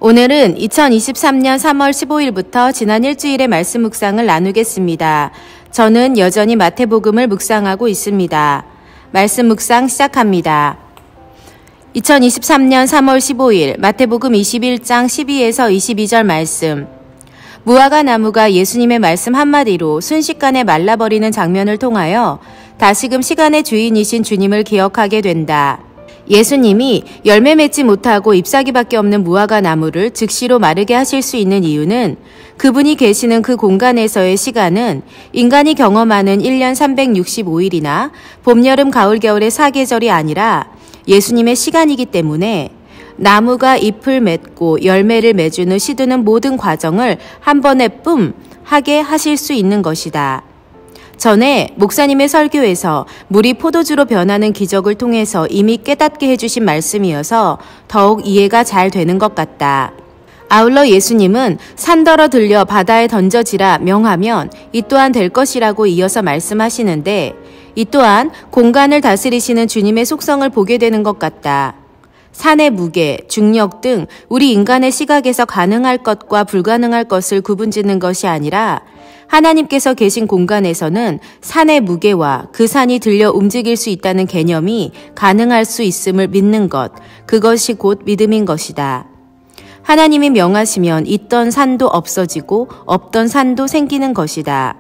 오늘은 2023년 3월 15일부터 지난 일주일의 말씀 묵상을 나누겠습니다. 저는 여전히 마태복음을 묵상하고 있습니다. 말씀 묵상 시작합니다. 2023년 3월 15일 마태복음 21장 12에서 22절 말씀. 무화과 나무가 예수님의 말씀 한마디로 순식간에 말라버리는 장면을 통하여 다시금 시간의 주인이신 주님을 기억하게 된다. 예수님이 열매 맺지 못하고 잎사귀밖에 없는 무화과 나무를 즉시로 마르게 하실 수 있는 이유는 그분이 계시는 그 공간에서의 시간은 인간이 경험하는 1년 365일이나 봄, 여름, 가을, 겨울의 4계절이 아니라 예수님의 시간이기 때문에 나무가 잎을 맺고 열매를 맺은 후 시드는 모든 과정을 한 번에 뿜 하게 하실 수 있는 것이다. 전에 목사님의 설교에서 물이 포도주로 변하는 기적을 통해서 이미 깨닫게 해주신 말씀이어서 더욱 이해가 잘 되는 것 같다. 아울러 예수님은 산더러 들려 바다에 던져지라 명하면 이 또한 될 것이라고 이어서 말씀하시는데 이 또한 공간을 다스리시는 주님의 속성을 보게 되는 것 같다. 산의 무게, 중력 등 우리 인간의 시각에서 가능할 것과 불가능할 것을 구분짓는 것이 아니라 하나님께서 계신 공간에서는 산의 무게와 그 산이 들려 움직일 수 있다는 개념이 가능할 수 있음을 믿는 것, 그것이 곧 믿음인 것이다. 하나님이 명하시면 있던 산도 없어지고 없던 산도 생기는 것이다.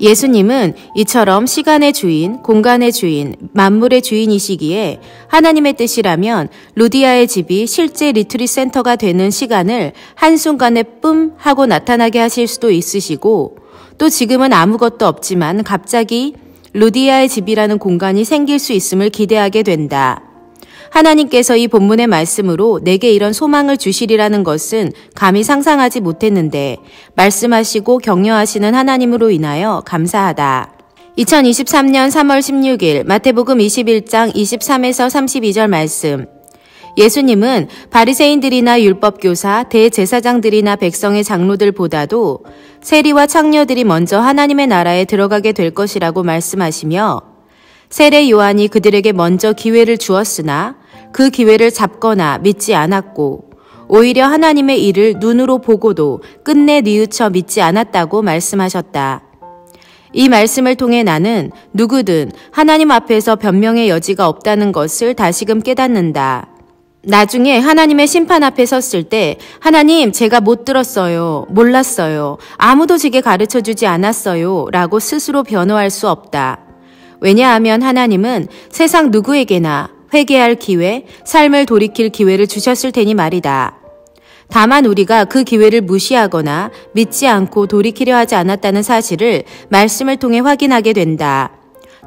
예수님은 이처럼 시간의 주인, 공간의 주인, 만물의 주인이시기에 하나님의 뜻이라면 루디아의 집이 실제 리트릿 센터가 되는 시간을 한순간에 뿜 하고 나타나게 하실 수도 있으시고 또 지금은 아무것도 없지만 갑자기 루디아의 집이라는 공간이 생길 수 있음을 기대하게 된다. 하나님께서 이 본문의 말씀으로 내게 이런 소망을 주시리라는 것은 감히 상상하지 못했는데 말씀하시고 격려하시는 하나님으로 인하여 감사하다. 2023년 3월 16일 마태복음 21장 23에서 32절 말씀. 예수님은 바리새인들이나 율법교사, 대제사장들이나 백성의 장로들보다도 세리와 창녀들이 먼저 하나님의 나라에 들어가게 될 것이라고 말씀하시며 세례 요한이 그들에게 먼저 기회를 주었으나 그 기회를 잡거나 믿지 않았고 오히려 하나님의 일을 눈으로 보고도 끝내 뉘우쳐 믿지 않았다고 말씀하셨다. 이 말씀을 통해 나는 누구든 하나님 앞에서 변명의 여지가 없다는 것을 다시금 깨닫는다. 나중에 하나님의 심판 앞에 섰을 때 하나님 제가 못 들었어요. 몰랐어요. 아무도 제게 가르쳐주지 않았어요. 라고 스스로 변호할 수 없다. 왜냐하면 하나님은 세상 누구에게나 회개할 기회, 삶을 돌이킬 기회를 주셨을 테니 말이다. 다만 우리가 그 기회를 무시하거나 믿지 않고 돌이키려 하지 않았다는 사실을 말씀을 통해 확인하게 된다.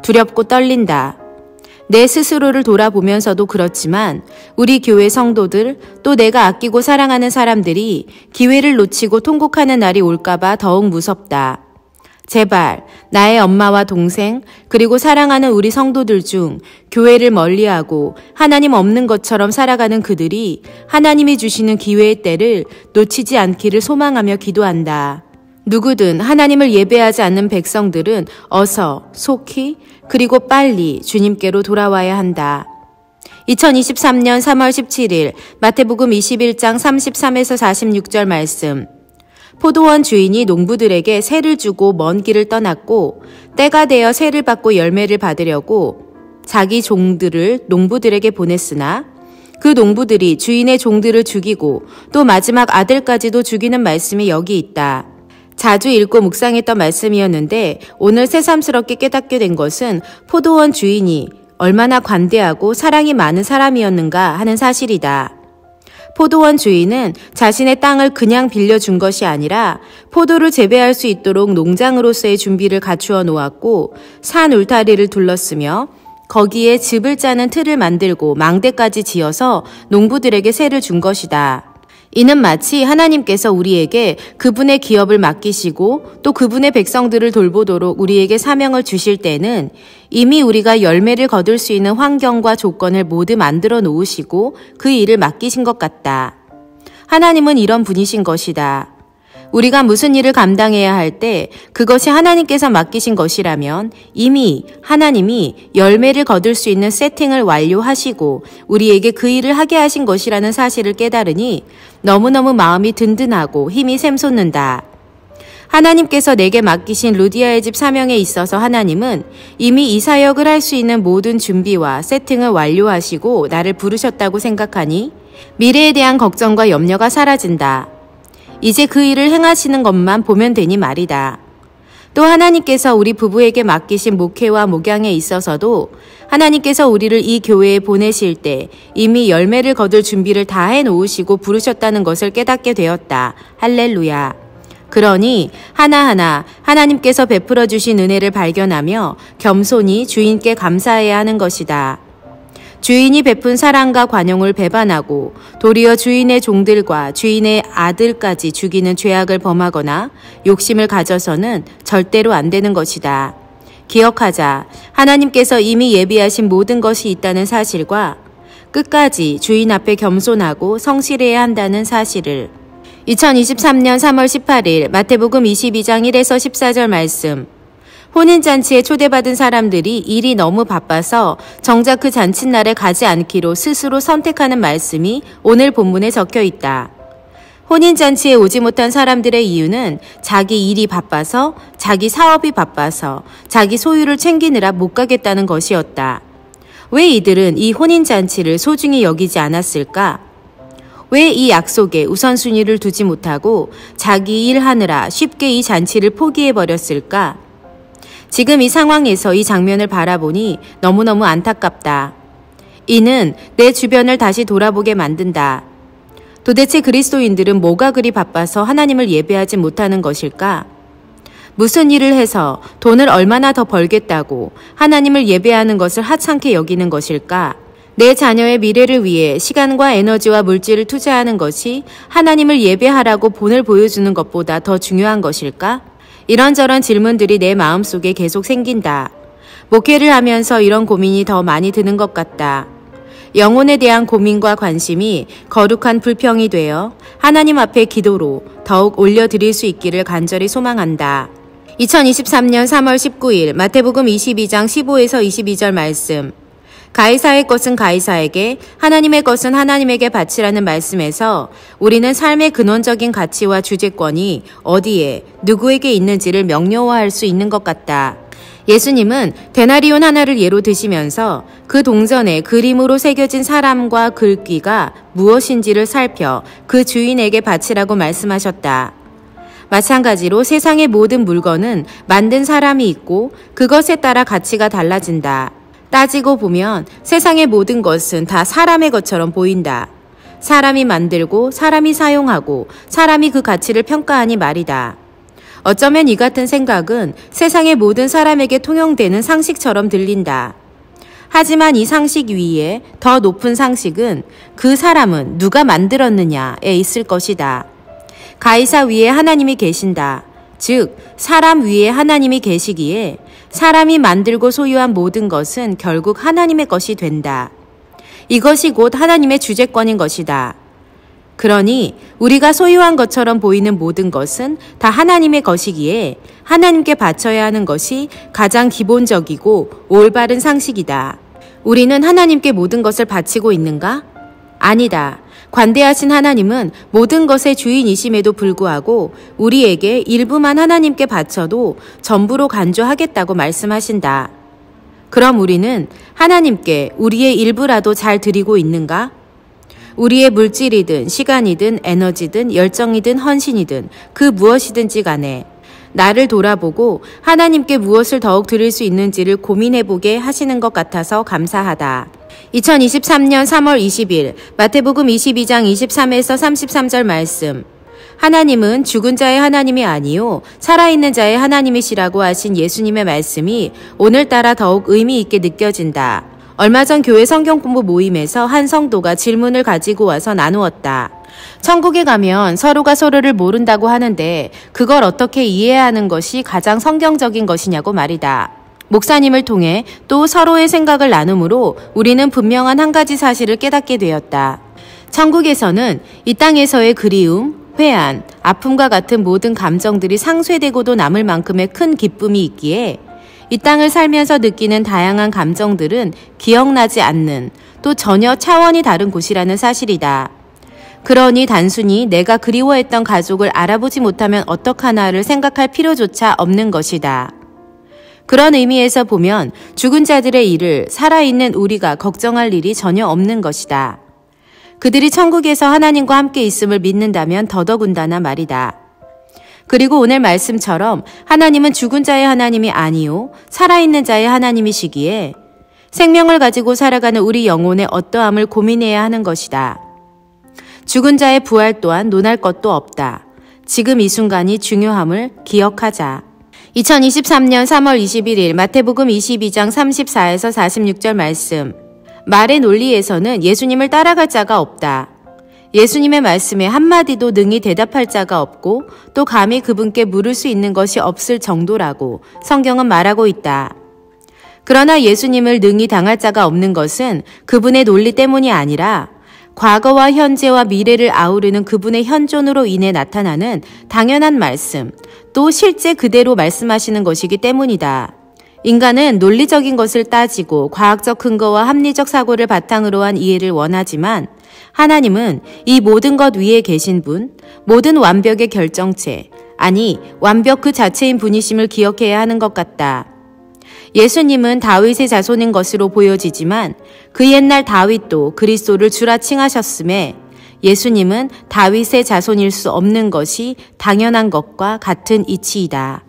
두렵고 떨린다. 내 스스로를 돌아보면서도 그렇지만 우리 교회 성도들 또 내가 아끼고 사랑하는 사람들이 기회를 놓치고 통곡하는 날이 올까봐 더욱 무섭다. 제발 나의 엄마와 동생 그리고 사랑하는 우리 성도들 중 교회를 멀리하고 하나님 없는 것처럼 살아가는 그들이 하나님이 주시는 기회의 때를 놓치지 않기를 소망하며 기도한다. 누구든 하나님을 예배하지 않는 백성들은 어서 속히 그리고 빨리 주님께로 돌아와야 한다. 2023년 3월 17일 마태복음 21장 33에서 46절 말씀. 포도원 주인이 농부들에게 세를 주고 먼 길을 떠났고 때가 되어 세를 받고 열매를 받으려고 자기 종들을 농부들에게 보냈으나 그 농부들이 주인의 종들을 죽이고 또 마지막 아들까지도 죽이는 말씀이 여기 있다. 자주 읽고 묵상했던 말씀이었는데 오늘 새삼스럽게 깨닫게 된 것은 포도원 주인이 얼마나 관대하고 사랑이 많은 사람이었는가 하는 사실이다. 포도원 주인은 자신의 땅을 그냥 빌려준 것이 아니라 포도를 재배할 수 있도록 농장으로서의 준비를 갖추어 놓았고 산 울타리를 둘렀으며 거기에 즙을 짜는 틀을 만들고 망대까지 지어서 농부들에게 세를 준 것이다. 이는 마치 하나님께서 우리에게 그분의 기업을 맡기시고 또 그분의 백성들을 돌보도록 우리에게 사명을 주실 때는 이미 우리가 열매를 거둘 수 있는 환경과 조건을 모두 만들어 놓으시고 그 일을 맡기신 것 같다. 하나님은 이런 분이신 것이다. 우리가 무슨 일을 감당해야 할 때 그것이 하나님께서 맡기신 것이라면 이미 하나님이 열매를 거둘 수 있는 세팅을 완료하시고 우리에게 그 일을 하게 하신 것이라는 사실을 깨달으니 너무너무 마음이 든든하고 힘이 샘솟는다. 하나님께서 내게 맡기신 루디아의 집 사명에 있어서 하나님은 이미 이 사역을 할 수 있는 모든 준비와 세팅을 완료하시고 나를 부르셨다고 생각하니 미래에 대한 걱정과 염려가 사라진다. 이제 그 일을 행하시는 것만 보면 되니 말이다. 또 하나님께서 우리 부부에게 맡기신 목회와 목양에 있어서도 하나님께서 우리를 이 교회에 보내실 때 이미 열매를 거둘 준비를 다 해놓으시고 부르셨다는 것을 깨닫게 되었다. 할렐루야. 그러니 하나하나 하나님께서 베풀어 주신 은혜를 발견하며 겸손히 주인께 감사해야 하는 것이다. 주인이 베푼 사랑과 관용을 배반하고 도리어 주인의 종들과 주인의 아들까지 죽이는 죄악을 범하거나 욕심을 가져서는 절대로 안 되는 것이다. 기억하자. 하나님께서 이미 예비하신 모든 것이 있다는 사실과 끝까지 주인 앞에 겸손하고 성실해야 한다는 사실을. 2023년 3월 18일 마태복음 22장 1에서 14절 말씀. 혼인잔치에 초대받은 사람들이 일이 너무 바빠서 정작 그 잔칫날에 가지 않기로 스스로 선택하는 말씀이 오늘 본문에 적혀 있다. 혼인잔치에 오지 못한 사람들의 이유는 자기 일이 바빠서, 자기 사업이 바빠서, 자기 소유를 챙기느라 못 가겠다는 것이었다. 왜 이들은 이 혼인잔치를 소중히 여기지 않았을까? 왜 이 약속에 우선순위를 두지 못하고 자기 일하느라 쉽게 이 잔치를 포기해버렸을까? 지금 이 상황에서 이 장면을 바라보니 너무너무 안타깝다. 이는 내 주변을 다시 돌아보게 만든다. 도대체 그리스도인들은 뭐가 그리 바빠서 하나님을 예배하지 못하는 것일까? 무슨 일을 해서 돈을 얼마나 더 벌겠다고 하나님을 예배하는 것을 하찮게 여기는 것일까? 내 자녀의 미래를 위해 시간과 에너지와 물질을 투자하는 것이 하나님을 예배하라고 본을 보여주는 것보다 더 중요한 것일까? 이런저런 질문들이 내 마음속에 계속 생긴다. 목회를 하면서 이런 고민이 더 많이 드는 것 같다. 영혼에 대한 고민과 관심이 거룩한 불평이 되어 하나님 앞에 기도로 더욱 올려드릴 수 있기를 간절히 소망한다. 2023년 3월 19일 마태복음 22장 15에서 22절 말씀. 가이사의 것은 가이사에게, 하나님의 것은 하나님에게 바치라는 말씀에서 우리는 삶의 근원적인 가치와 주재권이 어디에, 누구에게 있는지를 명료화할 수 있는 것 같다. 예수님은 데나리온 하나를 예로 드시면서 그 동전에 그림으로 새겨진 사람과 글귀가 무엇인지를 살펴 그 주인에게 바치라고 말씀하셨다. 마찬가지로 세상의 모든 물건은 만든 사람이 있고 그것에 따라 가치가 달라진다. 따지고 보면 세상의 모든 것은 다 사람의 것처럼 보인다. 사람이 만들고 사람이 사용하고 사람이 그 가치를 평가하니 말이다. 어쩌면 이 같은 생각은 세상의 모든 사람에게 통용되는 상식처럼 들린다. 하지만 이 상식 위에 더 높은 상식은 그 사람은 누가 만들었느냐에 있을 것이다. 가이사 위에 하나님이 계신다. 즉, 사람 위에 하나님이 계시기에 사람이 만들고 소유한 모든 것은 결국 하나님의 것이 된다. 이것이 곧 하나님의 주재권인 것이다. 그러니 우리가 소유한 것처럼 보이는 모든 것은 다 하나님의 것이기에 하나님께 바쳐야 하는 것이 가장 기본적이고 올바른 상식이다. 우리는 하나님께 모든 것을 바치고 있는가? 아니다. 관대하신 하나님은 모든 것의 주인이심에도 불구하고 우리에게 일부만 하나님께 바쳐도 전부로 간주하겠다고 말씀하신다. 그럼 우리는 하나님께 우리의 일부라도 잘 드리고 있는가? 우리의 물질이든 시간이든 에너지든 열정이든 헌신이든 그 무엇이든지 간에 나를 돌아보고 하나님께 무엇을 더욱 드릴 수 있는지를 고민해보게 하시는 것 같아서 감사하다. 2023년 3월 20일 마태복음 22장 23에서 33절 말씀. 하나님은 죽은 자의 하나님이 아니요 살아있는 자의 하나님이시라고 하신 예수님의 말씀이 오늘따라 더욱 의미 있게 느껴진다. 얼마 전 교회 성경 공부 모임에서 한 성도가 질문을 가지고 와서 나누었다. 천국에 가면 서로가 서로를 모른다고 하는데 그걸 어떻게 이해하는 것이 가장 성경적인 것이냐고 말이다. 목사님을 통해 또 서로의 생각을 나눔으로 우리는 분명한 한 가지 사실을 깨닫게 되었다. 천국에서는 이 땅에서의 그리움, 회한, 아픔과 같은 모든 감정들이 상쇄되고도 남을 만큼의 큰 기쁨이 있기에 이 땅을 살면서 느끼는 다양한 감정들은 기억나지 않는, 또 전혀 차원이 다른 곳이라는 사실이다. 그러니 단순히 내가 그리워했던 가족을 알아보지 못하면 어떡하나를 생각할 필요조차 없는 것이다. 그런 의미에서 보면 죽은 자들의 일을 살아있는 우리가 걱정할 일이 전혀 없는 것이다. 그들이 천국에서 하나님과 함께 있음을 믿는다면 더더군다나 말이다. 그리고 오늘 말씀처럼 하나님은 죽은 자의 하나님이 아니요 살아있는 자의 하나님이시기에 생명을 가지고 살아가는 우리 영혼의 어떠함을 고민해야 하는 것이다. 죽은 자의 부활 또한 논할 것도 없다. 지금 이 순간이 중요함을 기억하자. 2023년 3월 21일 마태복음 22장 34에서 46절 말씀. 말의 논리에서는 예수님을 따라갈 자가 없다. 예수님의 말씀에 한마디도 능히 대답할 자가 없고 또 감히 그분께 물을 수 있는 것이 없을 정도라고 성경은 말하고 있다. 그러나 예수님을 능히 당할 자가 없는 것은 그분의 논리 때문이 아니라 과거와 현재와 미래를 아우르는 그분의 현존으로 인해 나타나는 당연한 말씀, 또 실제 그대로 말씀하시는 것이기 때문이다. 인간은 논리적인 것을 따지고 과학적 근거와 합리적 사고를 바탕으로 한 이해를 원하지만 하나님은 이 모든 것 위에 계신 분, 모든 완벽의 결정체, 아니 완벽 그 자체인 분이심을 기억해야 하는 것 같다. 예수님은 다윗의 자손인 것으로 보여지지만 그 옛날 다윗도 그리스도를 주라 칭하셨음에 예수님은 다윗의 자손일 수 없는 것이 당연한 것과 같은 이치이다.